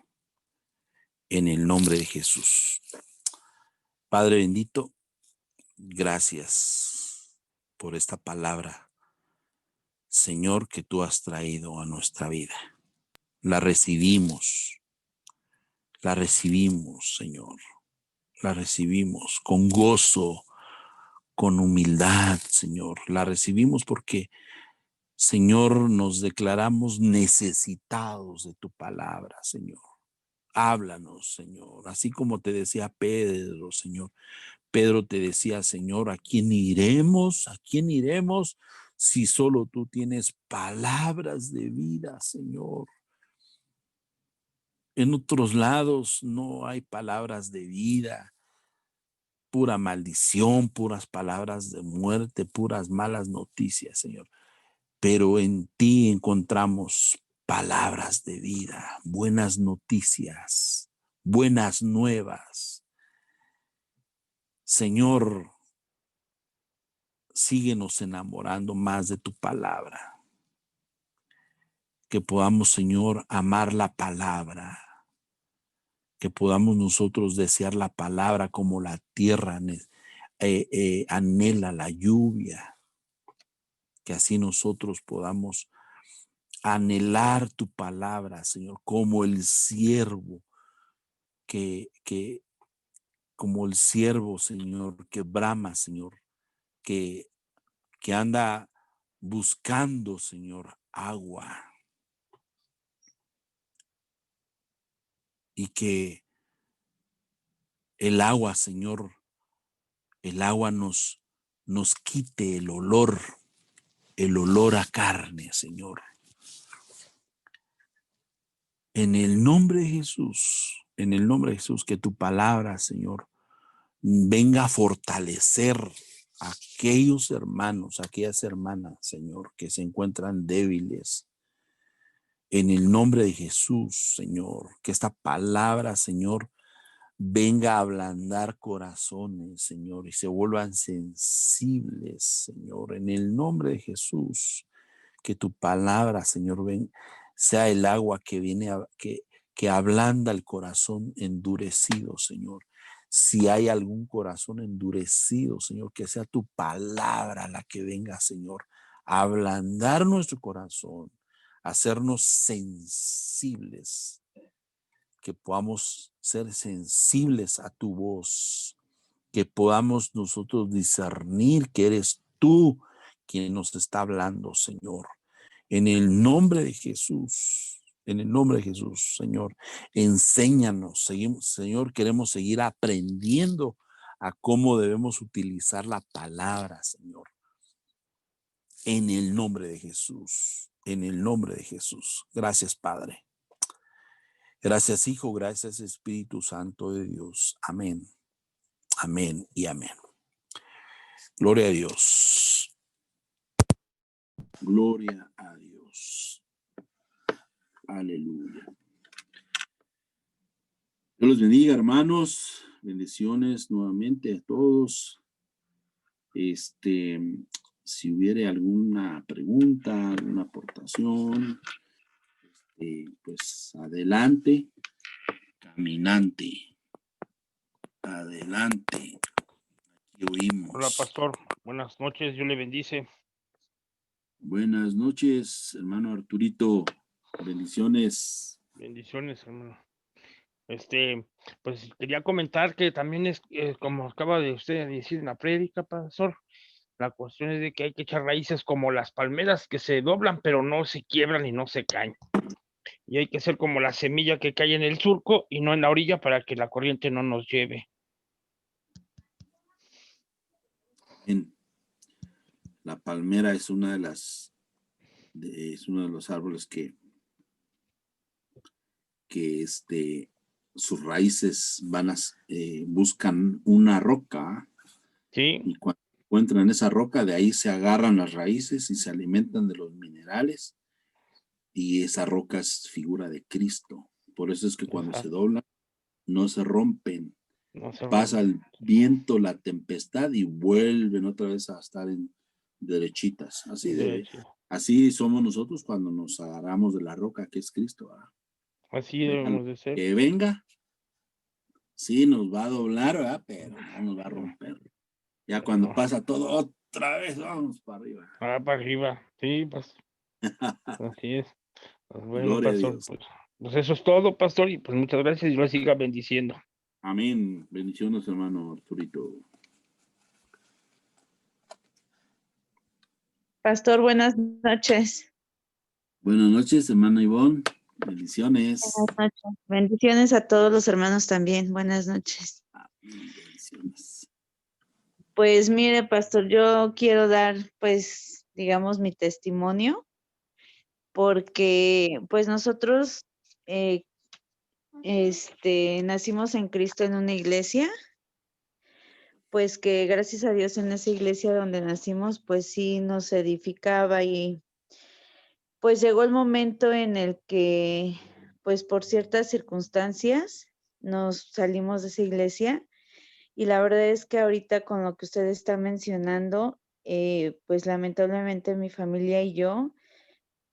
Speaker 1: en el nombre de Jesús. Padre bendito, gracias por esta palabra, Señor, que tú has traído a nuestra vida. La recibimos, Señor. La recibimos con gozo, con humildad, Señor. La recibimos porque, Señor, nos declaramos necesitados de tu palabra, Señor. Háblanos, Señor. Así como te decía Pedro, Señor. Pedro te decía, Señor, ¿a quién iremos? ¿A quién iremos si solo tú tienes palabras de vida, Señor? En otros lados no hay palabras de vida, pura maldición, puras palabras de muerte, puras malas noticias, Señor. Pero en ti encontramos palabras de vida, buenas noticias, buenas nuevas. Señor, síguenos enamorando más de tu palabra. Que podamos, Señor, amar la palabra. Que podamos nosotros desear la palabra como la tierra anhela la lluvia. Que así nosotros podamos anhelar tu palabra, Señor, como el siervo como el siervo, Señor, que brama, Señor, que anda buscando, Señor, agua. Y que el agua, Señor, el agua nos quite el olor a carne, Señor. En el nombre de Jesús, que tu palabra, Señor, venga a fortalecer a aquellos hermanos, aquellas hermanas, Señor, que se encuentran débiles. En el nombre de Jesús, Señor, que esta palabra, Señor, venga a ablandar corazones, Señor, y se vuelvan sensibles, Señor, en el nombre de Jesús. Que tu palabra, Señor, sea el agua que viene que ablanda el corazón endurecido, Señor. Si hay algún corazón endurecido, Señor, que sea tu palabra la que venga, Señor, a ablandar nuestro corazón, a hacernos sensibles, que podamos ser sensibles a tu voz, que podamos nosotros discernir que eres tú quien nos está hablando, Señor. En el nombre de Jesús, Señor, enséñanos, Señor, queremos seguir aprendiendo a cómo debemos utilizar la palabra, Señor. En el nombre de Jesús, en el nombre de Jesús. Gracias, Padre. Gracias, Hijo, gracias, Espíritu Santo de Dios. Amén Amén y amén. Gloria a Dios. Gloria a Dios. Aleluya. Dios los bendiga, hermanos. Bendiciones nuevamente a todos. Si hubiera alguna pregunta, alguna aportación, pues adelante. Caminante. Adelante. Aquí oímos.
Speaker 2: Hola, pastor. Buenas noches. Dios le bendice.
Speaker 1: Buenas noches, hermano Arturito. Bendiciones.
Speaker 2: Bendiciones, hermano. Pues quería comentar que también es, como acaba de usted decir en la prédica, pastor, la cuestión es de que hay que echar raíces como las palmeras que se doblan, pero no se quiebran y no se caen. Y hay que ser como la semilla que cae en el surco y no en la orilla para que la corriente no nos lleve.
Speaker 1: Bien. La palmera es uno de los árboles que sus raíces buscan una roca,
Speaker 2: Sí,
Speaker 1: y cuando encuentran esa roca, de ahí se agarran las raíces y se alimentan de los minerales, y esa roca es figura de Cristo. Por eso es que cuando se doblan, no se rompen.
Speaker 2: no se
Speaker 1: Pasa
Speaker 2: rompe.
Speaker 1: el viento, la tempestad, y vuelven otra vez a estar derechitas. Así somos nosotros cuando nos agarramos de la roca que es Cristo.
Speaker 2: Así debemos de ser.
Speaker 1: Que venga, sí nos va a doblar, ¿verdad? Pero no nos va a romper. Ya cuando pasa todo, otra vez vamos para arriba.
Speaker 2: Para arriba, sí, pues. Así es. Pues bueno,
Speaker 1: Gloria a
Speaker 2: pastor,
Speaker 1: Dios.
Speaker 2: pues eso es todo, pastor, y pues muchas gracias y Dios siga bendiciendo.
Speaker 1: Amén. Bendiciones, hermano Arturito.
Speaker 3: Pastor, buenas noches.
Speaker 1: Buenas noches, hermana Ivonne. Bendiciones.
Speaker 3: Buenas noches. Bendiciones a todos los hermanos también. Buenas noches.
Speaker 1: Amén. Bendiciones.
Speaker 3: Pues mire, pastor, yo quiero dar, pues, digamos, mi testimonio, porque pues nosotros nacimos en Cristo en una iglesia, pues que gracias a Dios en esa iglesia donde nacimos, pues sí nos edificaba, y pues llegó el momento en el que, pues por ciertas circunstancias, nos salimos de esa iglesia. Y la verdad es que ahorita con lo que usted está mencionando, pues lamentablemente mi familia y yo,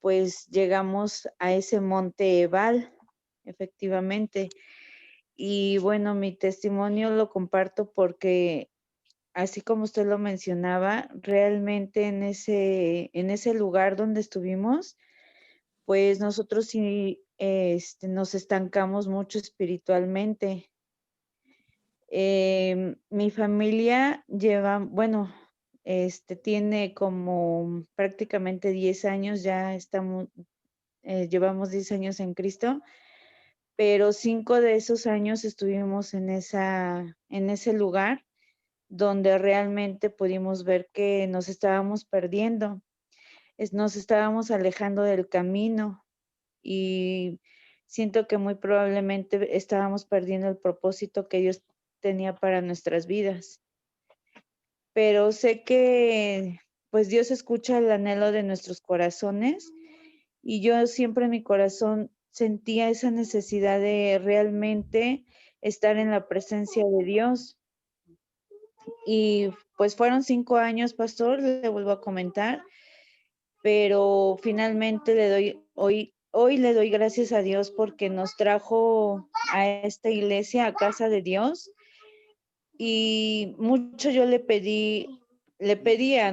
Speaker 3: pues llegamos a ese monte Ebal, efectivamente. Y bueno, mi testimonio lo comparto porque, así como usted lo mencionaba, realmente en ese lugar donde estuvimos, pues nosotros sí nos estancamos mucho espiritualmente. Mi familia tiene como prácticamente 10 años, ya llevamos 10 años en Cristo, pero 5 de esos años estuvimos en ese lugar donde realmente pudimos ver que nos estábamos perdiendo, nos estábamos alejando del camino, y siento que muy probablemente estábamos perdiendo el propósito que Dios tenía para nuestras vidas. Pero sé que pues Dios escucha el anhelo de nuestros corazones, y yo siempre en mi corazón sentía esa necesidad de realmente estar en la presencia de Dios. Y pues fueron 5 años, pastor, le vuelvo a comentar, pero finalmente hoy le doy gracias a Dios porque nos trajo a esta iglesia, a casa de Dios, y mucho yo le pedía,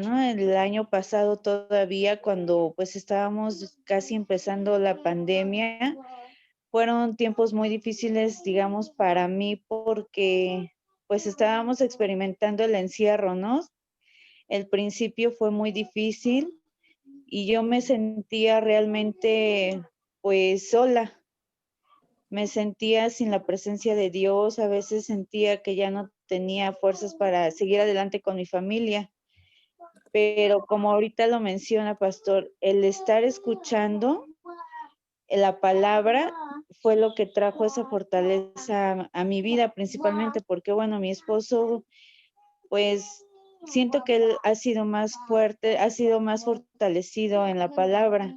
Speaker 3: ¿no? El año pasado todavía, cuando pues estábamos casi empezando la pandemia, fueron tiempos muy difíciles, digamos, para mí, porque pues estábamos experimentando el encierro, ¿no? El principio fue muy difícil y yo me sentía realmente pues sola. Me sentía sin la presencia de Dios, a veces sentía que ya no tenía fuerzas para seguir adelante con mi familia. Pero como ahorita lo menciona, pastor, el estar escuchando la palabra fue lo que trajo esa fortaleza a mi vida principalmente, porque bueno, mi esposo, pues siento que él ha sido más fuerte, ha sido más fortalecido en la palabra.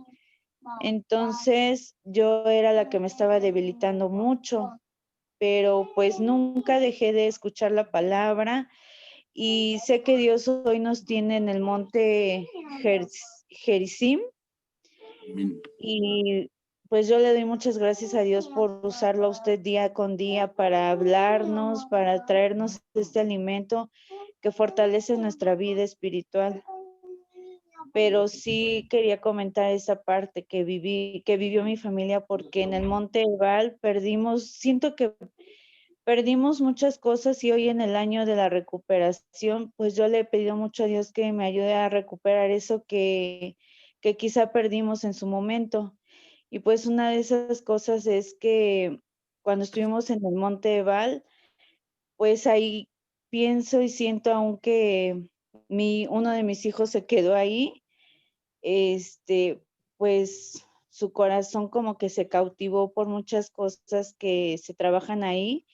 Speaker 3: Entonces yo era la que me estaba debilitando mucho, pero pues nunca dejé de escuchar la palabra y sé que Dios hoy nos tiene en el monte Gerizim
Speaker 1: Amén.
Speaker 3: y pues yo le doy muchas gracias a Dios por usarlo a usted día con día para hablarnos, para traernos este alimento que fortalece nuestra vida espiritual. Pero sí quería comentar esa parte que vivió mi familia, porque en el Monte Ebal siento que perdimos muchas cosas y hoy en el año de la recuperación, pues yo le he pedido mucho a Dios que me ayude a recuperar eso que quizá perdimos en su momento. Y pues una de esas cosas es que cuando estuvimos en el Monte Ebal, pues ahí pienso y siento aún que uno de mis hijos se quedó ahí, pues su corazón como que se cautivó por muchas cosas que se trabajan ahí,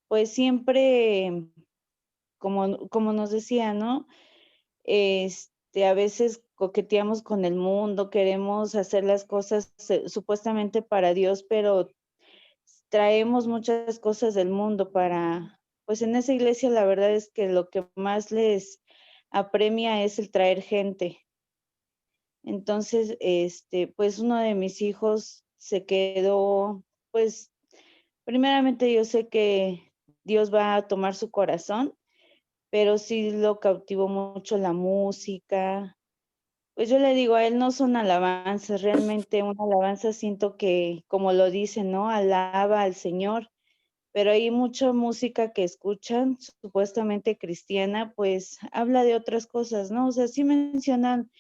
Speaker 3: pues siempre, como nos decía, ¿no? A veces coqueteamos con el mundo, queremos hacer las cosas supuestamente para Dios, pero traemos muchas cosas del mundo pues en esa iglesia la verdad es que lo que más les apremia es el traer gente. Entonces, pues uno de mis hijos se quedó, pues primeramente yo sé que Dios va a tomar su corazón, pero sí lo cautivó mucho la música. Pues yo le digo, a él no son alabanzas, realmente una alabanza siento que, como lo dice, ¿no? Alaba al Señor, pero hay mucha música que escuchan, supuestamente cristiana, pues habla de otras cosas, ¿no? O sea, sí mencionan,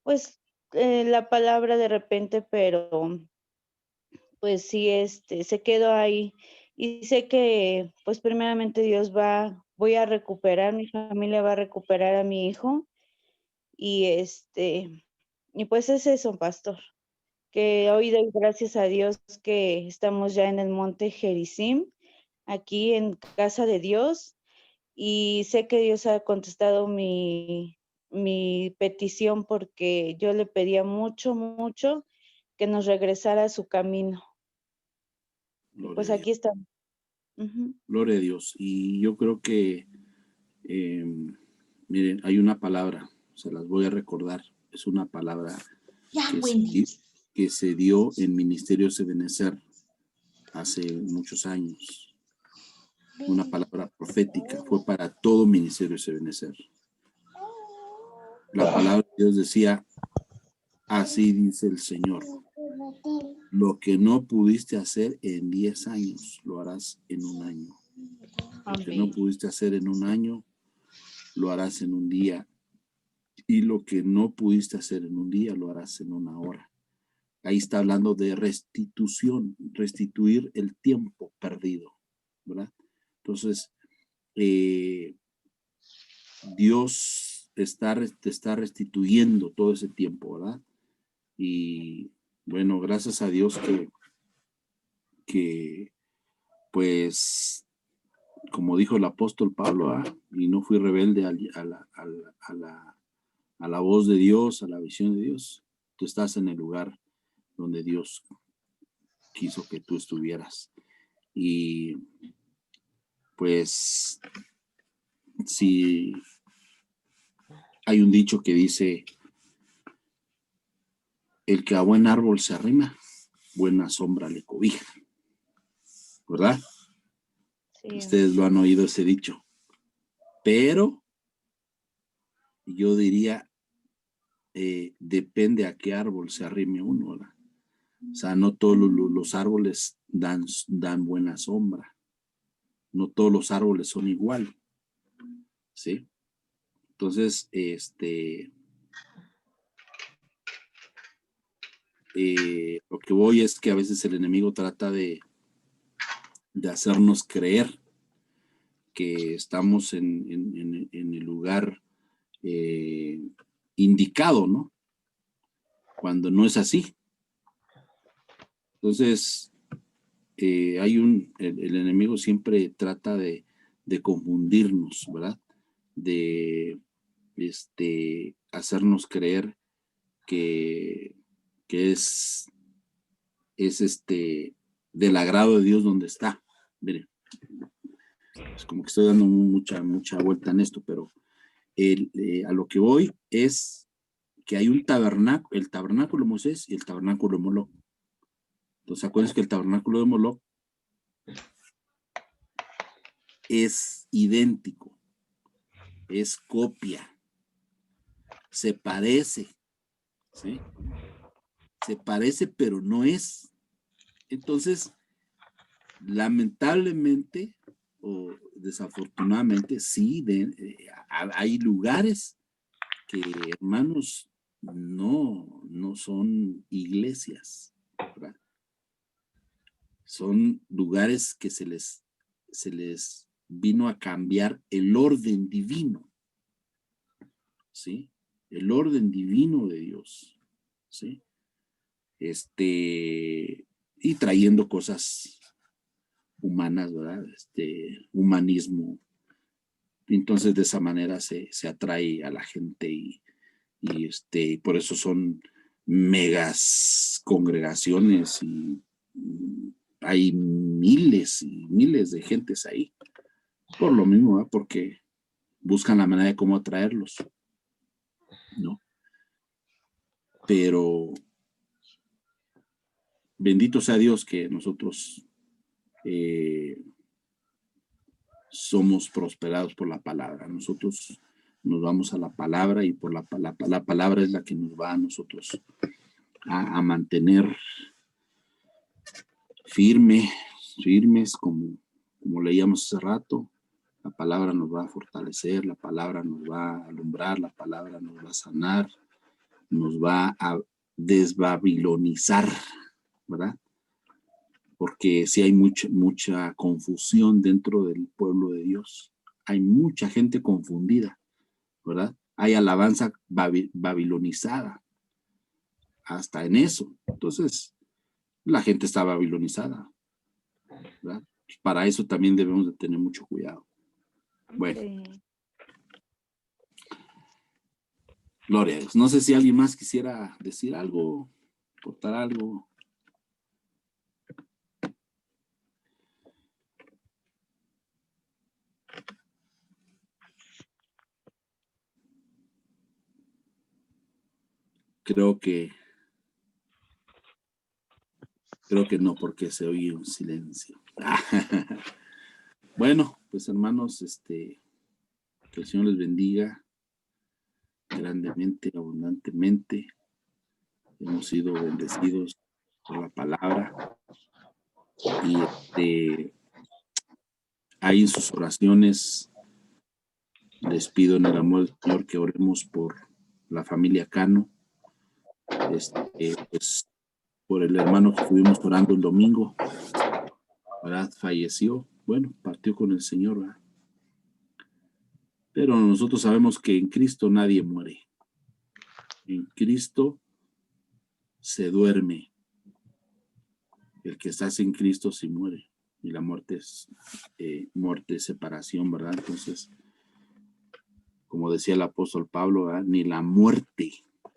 Speaker 3: pues, la palabra de repente, pero pues sí, se quedó ahí. Y sé que, pues primeramente voy a recuperar, mi familia va a recuperar a mi hijo. Y y pues es eso, pastor, que hoy doy gracias a Dios que estamos ya en el monte Gerizim, aquí en casa de Dios, y sé que Dios ha contestado mi petición porque yo le pedía mucho, mucho que nos regresara a su camino.
Speaker 1: Gloria
Speaker 3: Pues
Speaker 1: a Dios.
Speaker 3: aquí estamos. Ujú.
Speaker 1: Gloria a Dios. Y yo creo que, eh, miren, hay una palabra, se las voy a recordar. Es una palabra que se dio en Ministerio Ebenezer hace muchos años. Una palabra profética, fue para todo Ministerio Ebenezer. La palabra de Dios decía, así dice el Señor, lo que no pudiste hacer en 10 años, lo harás en un año. Lo que no pudiste hacer en un año, lo harás en un día. Y lo que no pudiste hacer en un día, lo harás en una hora. Ahí está hablando de restitución, restituir el tiempo perdido, ¿verdad? Entonces, Dios te está restituyendo todo ese tiempo, ¿verdad? Y bueno, gracias a Dios que pues, como dijo el apóstol Pablo, y no fui rebelde a la voz de Dios, a la visión de Dios. Tú estás en el lugar donde Dios quiso que tú estuvieras. Y pues, si hay un dicho que dice, el que a buen árbol se arrima, buena sombra le cobija, ¿verdad?
Speaker 3: Sí.
Speaker 1: Ustedes lo han oído ese dicho. Pero yo diría, depende a qué árbol se arrime uno, ¿verdad? O sea, no todos los árboles dan buena sombra. No todos los árboles son igual, ¿sí? Entonces, lo que voy es que a veces el enemigo trata de hacernos creer que estamos en el lugar indicado, ¿no? Cuando no es así. Entonces, el enemigo siempre trata de confundirnos, ¿verdad? De hacernos creer que es del agrado de Dios donde está. Miren, es como que estoy dando mucha vuelta en esto, pero a lo que voy es que hay un tabernáculo, el tabernáculo de Moisés y el tabernáculo de Moloc. Entonces, acuérdense que el tabernáculo de Moloc es idéntico, es copia, se parece, ¿sí? Se parece, pero no es. Entonces, lamentablemente o desafortunadamente, sí, hay lugares que, hermanos, no son iglesias, ¿verdad? Son lugares que se les vino a cambiar el orden divino, ¿sí? El orden divino de Dios, ¿sí? Y trayendo cosas humanas, ¿verdad? Humanismo. Entonces, de esa manera se atrae a la gente y por eso son megas congregaciones y hay miles y miles de gentes ahí. Por lo mismo, ¿verdad? Porque buscan la manera de cómo atraerlos, ¿no? Pero bendito sea Dios que nosotros somos prosperados por la palabra. Nosotros nos vamos a la palabra y por la palabra es la que nos va a nosotros a mantener firmes como leíamos hace rato. La palabra nos va a fortalecer, la palabra nos va a alumbrar, la palabra nos va a sanar, nos va a desbabilonizar, ¿verdad? Porque sí hay mucha confusión dentro del pueblo de Dios. Hay mucha gente confundida, ¿verdad? Hay alabanza babilonizada, hasta en eso. Entonces, la gente está babilonizada, ¿verdad? Para eso también debemos de tener mucho cuidado. Bueno. Sí. Gloria a Dios. No sé si alguien más quisiera decir algo, aportar algo. Creo que no, porque se oye un silencio. Bueno, pues hermanos, que el Señor les bendiga grandemente, abundantemente. Hemos sido bendecidos por la palabra. Y ahí en sus oraciones les pido en el amor del Señor que oremos por la familia Cano. Pues por el hermano que estuvimos orando el domingo, ¿verdad? Falleció, bueno, partió con el Señor, ¿verdad? Pero nosotros sabemos que en Cristo nadie muere. En Cristo se duerme. El que está sin Cristo sí muere. Y la muerte es separación, ¿verdad? Entonces, como decía el apóstol Pablo, ¿verdad? Ni la muerte,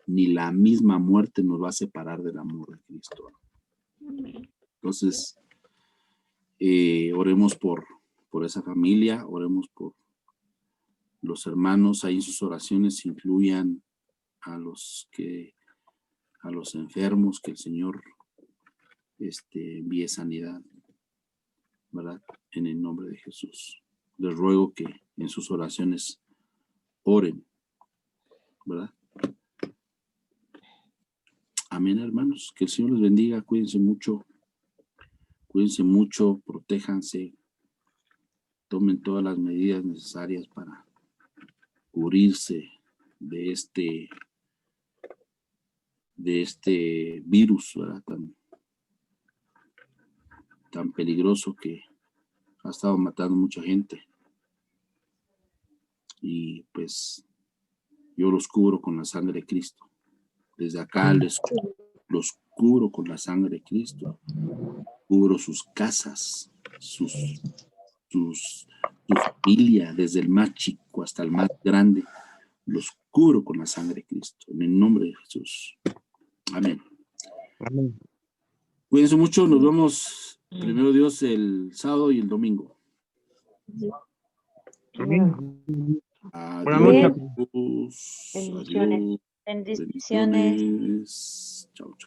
Speaker 1: ni la misma muerte nos va a separar del amor de Cristo. Entonces, oremos por esa familia, oremos por los hermanos. Ahí en sus oraciones incluyan a los enfermos, que el Señor envíe sanidad, ¿verdad? En el nombre de Jesús. Les ruego que en sus oraciones oren, ¿verdad? Amén, hermanos. Que el Señor les bendiga. Cuídense mucho, protéjanse, tomen todas las medidas necesarias para cubrirse de este virus, ¿verdad? Tan peligroso que ha estado matando mucha gente. Y pues yo los cubro con la sangre de Cristo. Desde acá los cubro con la sangre de Cristo. Cubro sus casas, su familia, desde el más chico hasta el más grande. Los cubro con la sangre de Cristo. En el nombre de Jesús. Amén.
Speaker 2: Amén.
Speaker 1: Cuídense mucho. Nos vemos, primero Dios, el sábado y el domingo.
Speaker 2: Amén. Buenas
Speaker 1: Adiós.
Speaker 2: noches.
Speaker 3: Bendiciones.
Speaker 1: Adiós.
Speaker 3: Bendiciones.
Speaker 1: Bendiciones. Chao, chao.